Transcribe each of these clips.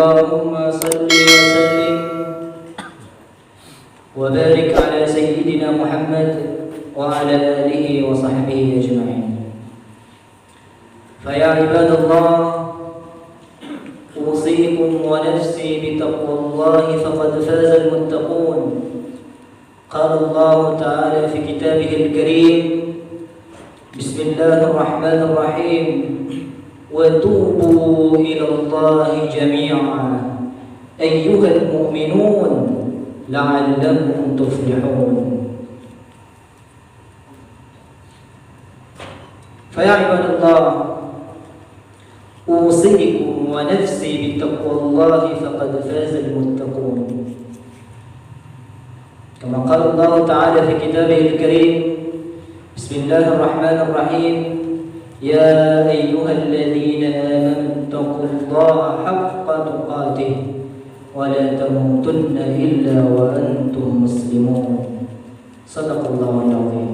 اللهم صل وسلم وبارك على سيدنا محمد وعلى آله وصحبه أجمعين. فيا عباد الله، أوصيكم ونفسي بتقوى الله فقد فاز المتقون. قال الله تعالى في كتابه الكريم: بسم الله الرحمن الرحيم، وتوبوا إلى الله جميعا أيها المؤمنون لعلكم تفلحون. فيا عباد الله، أوصيكم ونفسي بتقوى الله فقد فاز المتقون. كما قال الله تعالى في كتابه الكريم: بسم الله الرحمن الرحيم، يا أيها الذين آمنوا اتقوا الله حق تقاته ولا تموتن إلا وأنتم مسلمون. صدق الله العظيم.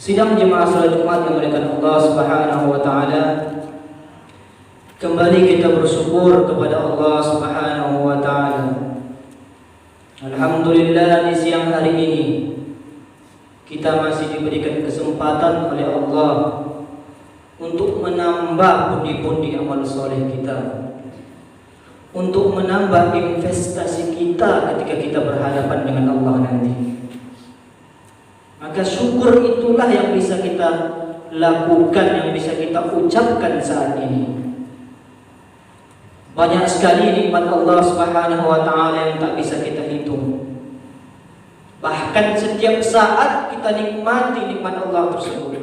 Sidang jemaah salat Jumat yang dimuliakan Allah Subhanahu wa taala, kembali kita bersyukur kepada Allah Subhanahu wa taala. Alhamdulillah, di siang hari ini kita masih diberikan kesempatan oleh Allah untuk menambah pundi-pundi amal soleh kita, untuk menambah investasi kita ketika kita berhadapan dengan Allah nanti. Maka syukur itulah yang bisa kita lakukan, yang bisa kita ucapkan saat ini. Banyak sekali nikmat Allah Subhanahu wa taala yang tak bisa kita hitung. Bahkan setiap saat kita nikmati nikmat Allah tersebut.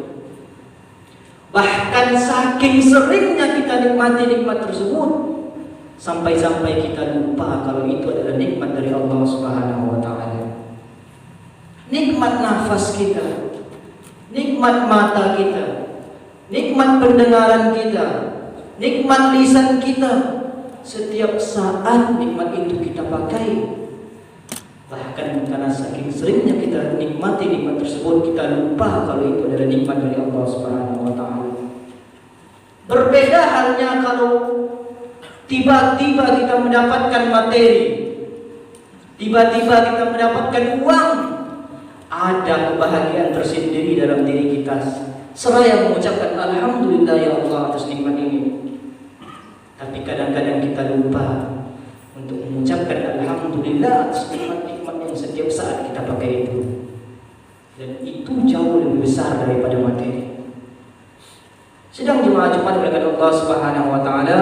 Bahkan saking seringnya kita nikmati nikmat tersebut, sampai-sampai kita lupa kalau itu adalah nikmat dari Allah Subhanahu wa taala. Nikmat nafas kita, nikmat mata kita, nikmat pendengaran kita, nikmat lisan kita. Setiap saat nikmat itu kita pakai. Bahkan karena saking seringnya kita nikmati nikmat tersebut, kita lupa kalau itu adalah nikmat dari Allah Subhanahu wa taala. Berbeda halnya kalau tiba-tiba kita mendapatkan materi, tiba-tiba kita mendapatkan uang, ada kebahagiaan tersendiri dalam diri kita. Seraya mengucapkan alhamdulillah ya Allah atas nikmat ini. Tapi kadang-kadang kita lupa untuk mengucapkan alhamdulillah atas nikmat-nikmat yang setiap saat kita pakai itu. Dan itu jauh lebih besar daripada materi. Sedang jemaah Jumat berkat Allah Subhanahu wa taala,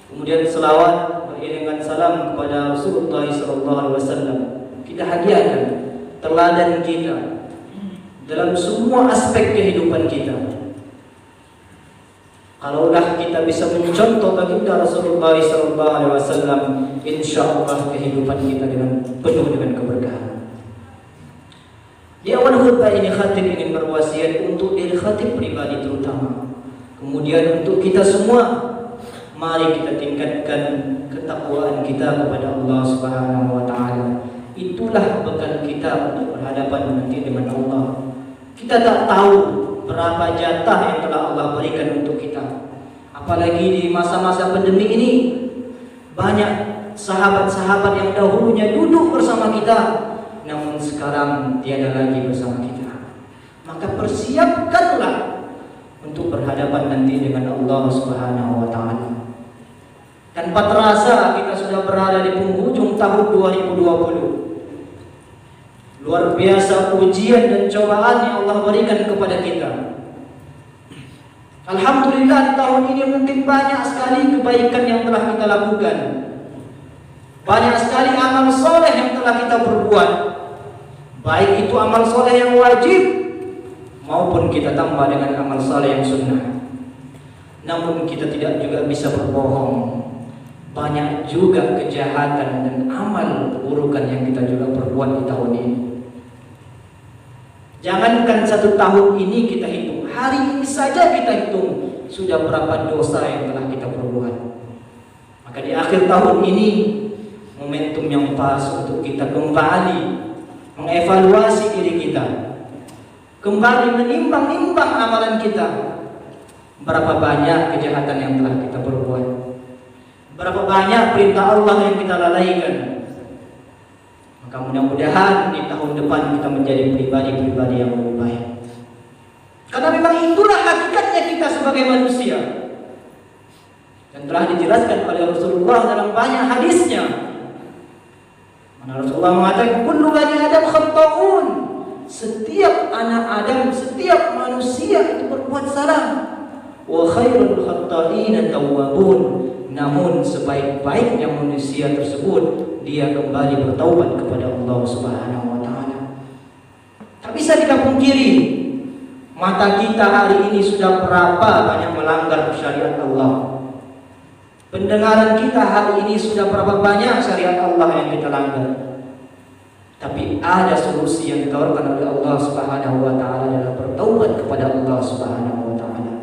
kemudian selawat beriringan salam kepada Rasulullah sallallahu alaihi wasallam. Kita hadiahkan teladan kita dalam semua aspek kehidupan kita. Kalaulah kita bisa mencontoh baginda Rasulullah sallallahu alaihi wasallam, insyaallah kehidupan kita penuh dengan keberkahan. Di awal khutbah ini khatib ingin berwasiat untuk diri khatib pribadi terutama. Kemudian untuk kita semua, mari kita tingkatkan ketakwaan kita kepada Allah Subhanahu wa taala. Itulah bekal kita untuk berhadapan nanti dengan Allah. Kita tak tahu berapa jatah yang telah Allah berikan untuk kita. Apalagi di masa-masa pandemi ini, banyak sahabat-sahabat yang dahulunya duduk bersama kita, namun sekarang tiada lagi bersama kita. Maka persiapkanlah untuk berhadapan nanti dengan Allah Subhanahu wa taala. Tanpa terasa kita sudah berada di penghujung tahun 2020. Luar biasa ujian dan cobaan yang Allah berikan kepada kita. Alhamdulillah, di tahun ini mungkin banyak sekali kebaikan yang telah kita lakukan. Banyak sekali amal soleh yang telah kita berbuat. Baik itu amal soleh yang wajib maupun kita tambah dengan amal soleh yang sunnah. Namun kita tidak juga bisa berbohong. Banyak juga kejahatan dan amal keburukan yang kita juga perbuat di tahun ini. Jangankan satu tahun ini kita hitung, hari ini saja kita hitung sudah berapa dosa yang telah kita perbuat. Maka di akhir tahun ini momentum yang pas untuk kita kembali mengevaluasi diri kita, kembali menimbang-nimbang amalan kita. Berapa banyak kejahatan yang telah kita perbuat, Berapa banyak perintah Allah yang kita lalaikan. Maka mudah-mudahan di tahun depan kita menjadi pribadi-pribadi yang lebih baik. Karena memang itulah hakikatnya kita sebagai manusia. Dan telah dijelaskan oleh Rasulullah dalam banyak hadisnya. Mana Rasulullah mengatakan, kullu bani Adam khata'un. Setiap anak Adam, setiap manusia itu berbuat salah. Wa khairul khata'ina tawwabun. Namun sebaik-baiknya manusia tersebut dia kembali bertaubat kepada Allah Subhanahu wa taala. Tak bisa kita pungkiri, mata kita hari ini sudah berapa banyak melanggar syariat Allah. Pendengaran kita hari ini sudah berapa banyak syariat Allah yang kita langgar. Tapi ada solusi yang ditawarkan oleh Allah Subhanahu wa taala adalah bertaubat kepada Allah Subhanahu wa taala.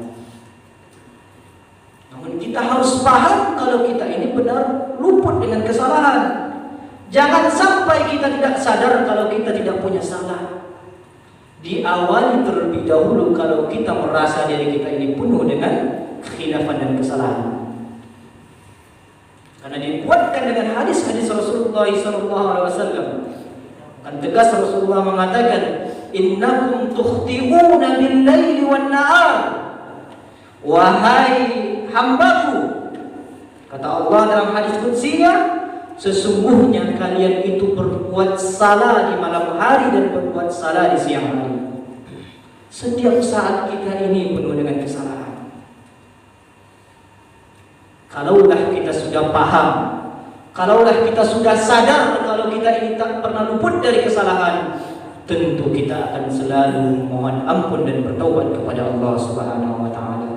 Namun kita harus paham kalau kita ini benar luput dengan kesalahan. Jangan sampai kita tidak sadar kalau kita tidak punya salah. Diawali terlebih dahulu kalau kita merasa diri kita ini penuh dengan kekhilafan dan kesalahan. Karena dikuatkan dengan hadis-hadis Rasulullah SAW. Kan tegas Rasulullah mengatakan, innakum tukhti'una bil-laili wan-nahar. Wahai hambaku, kata Allah dalam hadis qudsinya, sesungguhnya kalian itu berbuat salah di malam hari dan berbuat salah di siang hari. Setiap saat kita ini penuh dengan kesalahan. Kalaulah kita sudah paham, kalaulah kita sudah sadar kalau kita ini tak pernah luput dari kesalahan, tentu kita akan selalu mohon ampun dan bertaubat kepada Allah Subhanahu wa taala.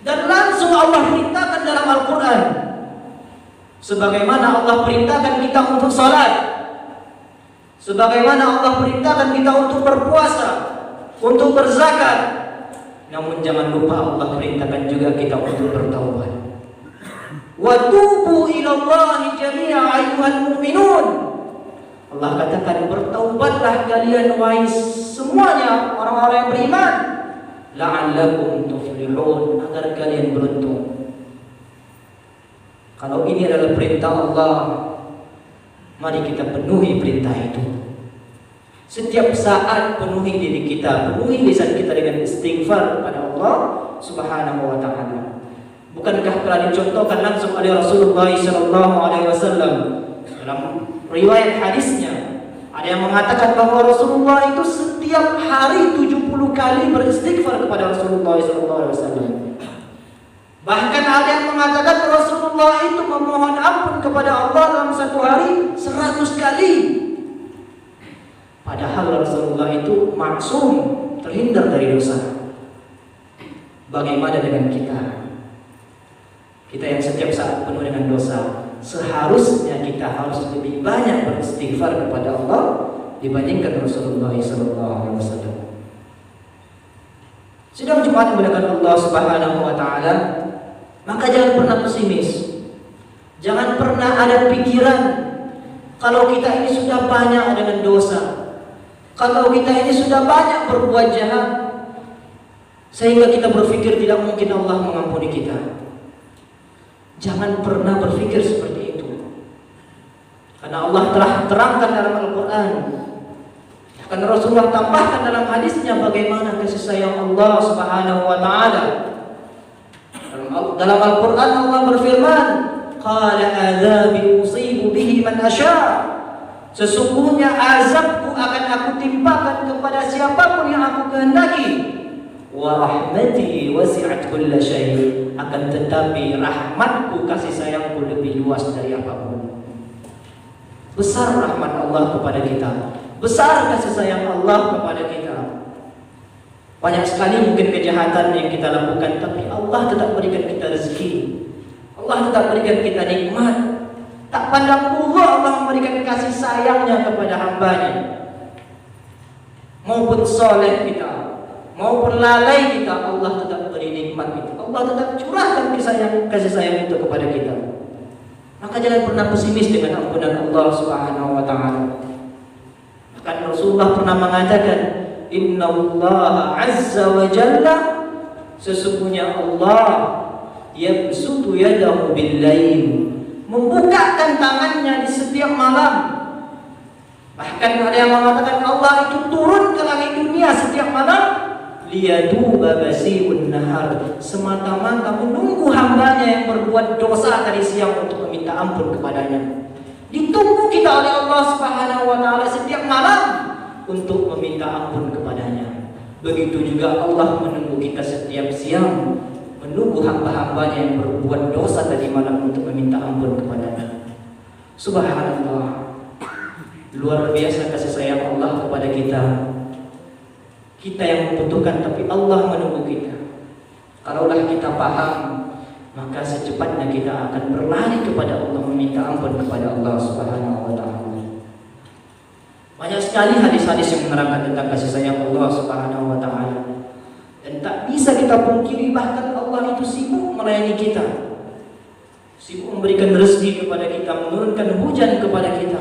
Dan langsung Allah perintahkan dalam Al-Quran, sebagaimana Allah perintahkan kita untuk salat, sebagaimana Allah perintahkan kita untuk berpuasa, untuk berzakat. Namun jangan lupa Allah perintahkan juga kita untuk bertaubat. Wa tubu ilallahi jami'a ayyuhal mu'minun. Allah katakan, bertaubatlah kalian wahai semuanya orang-orang yang beriman, la'allakum tuflihun, agar kalian beruntung. Kalau ini adalah perintah Allah, mari kita penuhi perintah itu. Setiap saat penuhi diri kita, penuhi lisan kita dengan istighfar kepada Allah Subhanahu wa taala. Bukankah telah dicontohkan langsung oleh Rasulullah SAW dalam riwayat hadisnya? Ada yang mengatakan bahwa Rasulullah itu setiap hari 70 kali beristighfar kepada Rasulullah SAW. Bahkan ada yang mengatakan Rasulullah itu memohon ampun kepada Allah dalam satu hari 100 kali. Padahal Rasulullah itu maksum, terhindar dari dosa. Bagaimana dengan kita? Kita yang setiap saat penuh dengan dosa, seharusnya kita harus lebih banyak beristighfar kepada Allah dibandingkan Rasulullah SAW. Sidang Jumat menggunakan Allah Subhanahu wa taala, maka jangan pernah pesimis. Jangan pernah ada pikiran kalau kita ini sudah banyak dengan dosa, kalau kita ini sudah banyak berbuat jahat, sehingga kita berpikir tidak mungkin Allah mengampuni kita. Jangan pernah berpikir seperti itu. Karena Allah telah terangkan dalam Al-Quran, karena Rasulullah tambahkan dalam hadisnya bagaimana kasih sayang Allah Subhanahu wa taala. Dalam Al-Quran Allah berfirman, qala adzabi usibu bihi man asya. Sesungguhnya azabku akan aku timpakan kepada siapapun yang aku kehendaki. Wa rahmati wasi'at kulla syai'. Akan tetapi rahmatku, kasih sayangku lebih luas dari apapun. Besar rahmat Allah kepada kita, besar kasih sayang Allah kepada kita. Banyak sekali mungkin kejahatan yang kita lakukan, tapi Allah tetap berikan kita rezeki, Allah tetap berikan kita nikmat. Tak pandang bulu Allah memberikan kasih sayangnya kepada hambanya. Maupun soleh kita, maupun lalai kita, Allah tetap beri nikmat itu. Allah tetap curahkan kasih sayang itu kepada kita. Maka jangan pernah pesimis dengan ampunan Allah Subhanahu wa taala. Bahkan Rasulullah pernah mengatakan, innallaha azza wa jalla, sesungguhnya Allah yabsutu yadahu bil-lail, membukakan tangannya di setiap malam. Bahkan ada yang mengatakan Allah itu turun ke langit dunia setiap malam, liyaduba basiun nahar, semata-mata menunggu hambanya yang berbuat dosa tadi siang untuk meminta ampun kepadanya. Ditunggu kita oleh Allah Subhanahu wa taala setiap malam untuk meminta ampun kepadanya. Begitu juga Allah menunggu kita setiap siang, menunggu hamba-hambanya yang berbuat dosa tadi malam untuk meminta ampun kepadanya. Subhanallah, luar biasa kasih sayang Allah kepada kita. Kita yang membutuhkan, tapi Allah menunggu kita. Kalaulah kita paham, maka secepatnya kita akan berlari kepada Allah, meminta ampun kepada Allah Subhanahu wa taala. Banyak sekali hadis-hadis yang menerangkan tentang kasih sayang Allah Subhanahu wa taala. Dan tak bisa kita pungkiri, bahkan Allah itu sibuk melayani kita, sibuk memberikan rezeki kepada kita, menurunkan hujan kepada kita.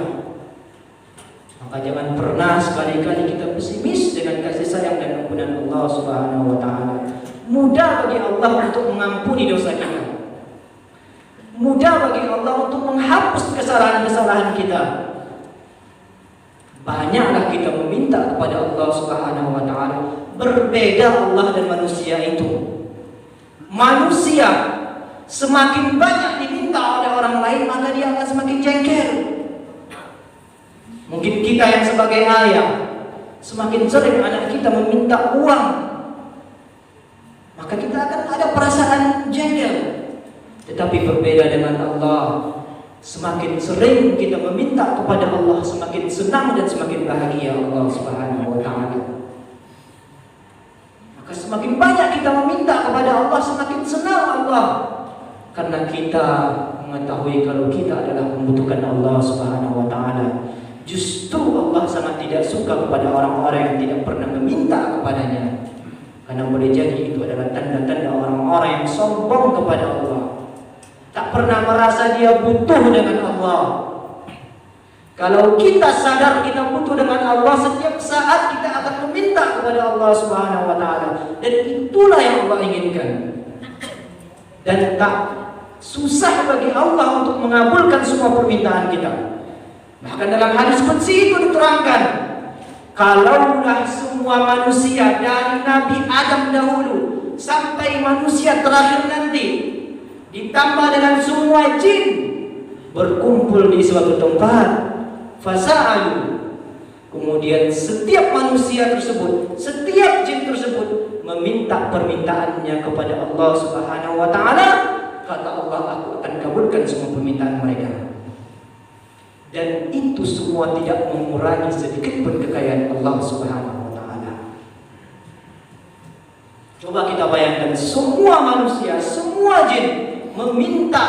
Maka jangan pernah sekali-kali kita pesimis dengan kasih sayang dan ampunan Allah Subhanahu wa taala. Mudah bagi Allah untuk mengampuni dosa kita, mudah bagi Allah untuk menghapus kesalahan-kesalahan kita. Banyaklah kita meminta kepada Allah Subhanahu wa taala. Berbeda Allah dan manusia itu. Manusia semakin banyak diminta oleh orang lain, maka dia akan semakin jengkel. Mungkin kita yang sebagai ayah, semakin sering anak kita meminta uang, maka kita akan ada perasaan jengkel. Tetapi berbeda dengan Allah, semakin sering kita meminta kepada Allah, semakin senang dan semakin bahagia Allah Subhanahu wa taala. Maka semakin banyak kita meminta kepada Allah, semakin senang Allah, karena kita mengetahui kalau kita adalah membutuhkan Allah Subhanahu wa taala. Justru Allah sangat tidak suka kepada orang-orang yang tidak pernah meminta kepadanya, karena boleh jadi itu adalah tanda-tanda orang-orang yang sombong kepada Allah, tak pernah merasa dia butuh dengan Allah. Kalau kita sadar kita butuh dengan Allah, setiap saat kita akan meminta kepada Allah Subhanahu wa taala, dan itulah yang Allah inginkan. Dan tak susah bagi Allah untuk mengabulkan semua permintaan kita. Bahkan dalam hadis qudsi itu diterangkan, kalaulah semua manusia dari Nabi Adam dahulu sampai manusia terakhir nanti, ditambah dengan semua jin, berkumpul di suatu tempat, fasa'alu, kemudian setiap manusia tersebut, setiap jin tersebut meminta permintaannya kepada Allah Subhanahu wa taala, kata Allah, aku akan kabulkan semua permintaan mereka. Dan itu semua tidak mengurangi sedikit pun kekayaan Allah Subhanahu wa taala. Coba kita bayangkan, semua manusia, semua jin meminta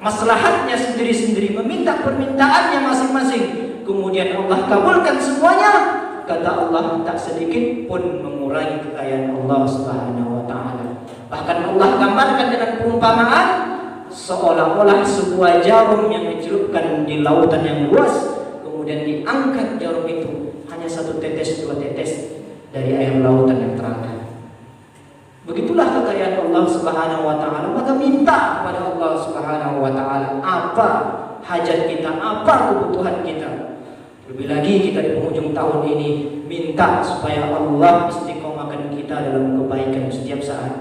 maslahatnya sendiri-sendiri, meminta permintaannya masing-masing, kemudian Allah kabulkan semuanya. Kata Allah, tak sedikit pun mengurangi kekayaan Allah Subhanahu wa taala. Bahkan Allah gambarkan dengan perumpamaan seolah-olah sebuah jarum yang dicelupkan di lautan yang luas, kemudian diangkat jarum itu hanya satu tetes, dua tetes dari air lautan yang terangkat. Begitulah kekayaan Allah Subhanahu wa taala. Maka minta kepada Allah Subhanahu wa taala apa hajat kita, apa kebutuhan kita. Lebih lagi kita di penghujung tahun ini minta supaya Allah istiqomahkan kita dalam kebaikan setiap saat.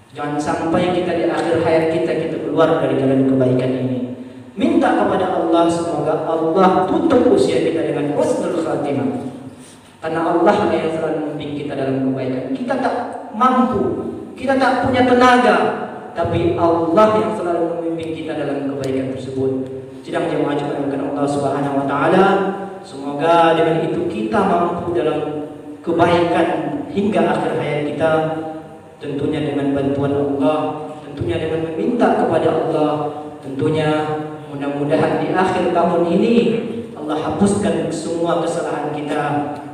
Jangan sampai kita di akhir hayat kita keluar dari jalan kebaikan ini. Minta kepada Allah semoga Allah tutup usia kita dengan husnul khatimah. Karena Allah yang selalu membimbing kita dalam kebaikan. Kita tak mampu, kita tak punya tenaga, tapi Allah yang selalu membimbing kita dalam kebaikan tersebut. Sidang jemaah dimulakan Allah Subhanahu wa taala, semoga dengan itu kita mampu dalam kebaikan hingga akhir hayat kita, tentunya dengan bantuan Allah, tentunya dengan meminta kepada Allah, tentunya mudah-mudahan di akhir tahun ini Allah hapuskan semua kesalahan kita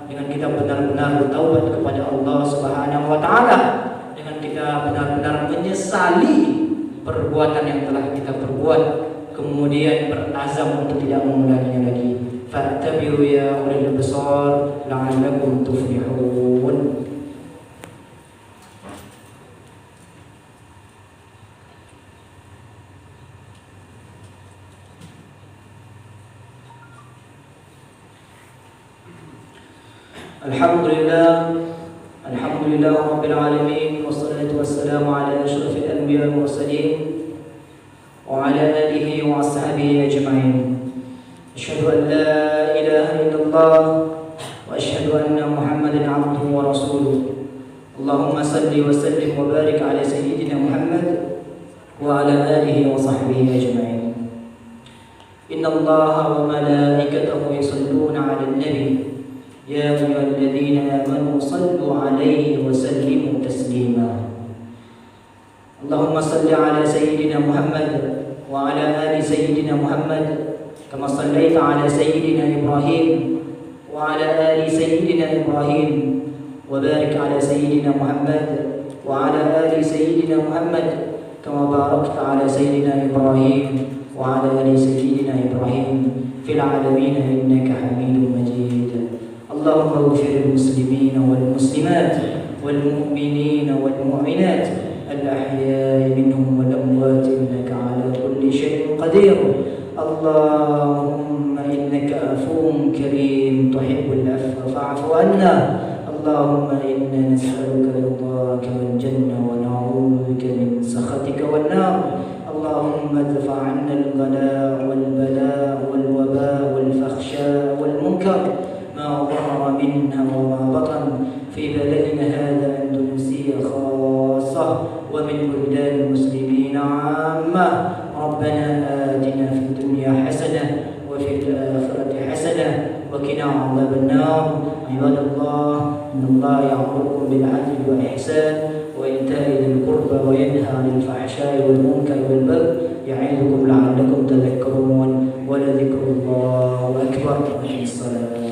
dengan kita benar-benar bertaubat kepada Allah Subhanahu wa taala, dengan kita benar-benar menyesali perbuatan yang telah kita perbuat, kemudian berazam untuk tidak mengulanginya lagi. Fattabi'u ya ulil absar la'allakum tuflihun. Alhamdulillah, Alhamdulillah Rabbil Alamin, wassalatu wassalamu ala ashrafil anbiya wal mursalin wa ala alihi wa ashabihi ajma'in. Asyhadu an la ilaha illallah wa asyhadu anna Muhammadan abduhu wa rasuluh. Allahumma salli wa sallim wa barik ala sayyidina Muhammad wa ala alihi wa sahbihi ajma'in. Inna Allaha wa malaikatahu yusalluna 'alan nabi. يا أيها الذين آمنوا صلوا عليه وسلموا تسليما. اللهم صل على سيدنا محمد وعلى آل سيدنا محمد كما صليت على سيدنا إبراهيم وعلى آل سيدنا إبراهيم وبارك على سيدنا محمد وعلى آل سيدنا محمد كما باركت على سيدنا إبراهيم وعلى آل سيدنا إبراهيم في العالمين إنك حميد مجيد. اللهم اغفر للمسلمين والمسلمات والمؤمنين والمؤمنات الأحياء منهم والأموات إنك على كل شيء قدير. اللهم إنك عفو كريم تحب العفو فاعف عنا. اللهم إنا نسألك رضاك والجنة ونعوذ بك من سخطك والنار. اللهم ادفع عنا الغلاء والبلاء والوباء والفحشاء والمنكر ما ظهر منها وما بطن في بلدنا هذا أندونيسيا خاصة ومن بلدان المسلمين عامة. ربنا آتنا في الدنيا حسنة وفي الآخرة حسنة وقنا عذاب النار. عباد الله، إن الله يأمركم بالعدل والإحسان وإيتاء ذي القربى وينهى عن الفحشاء والمنكر والبغي يعظكم لعلكم تذكرون.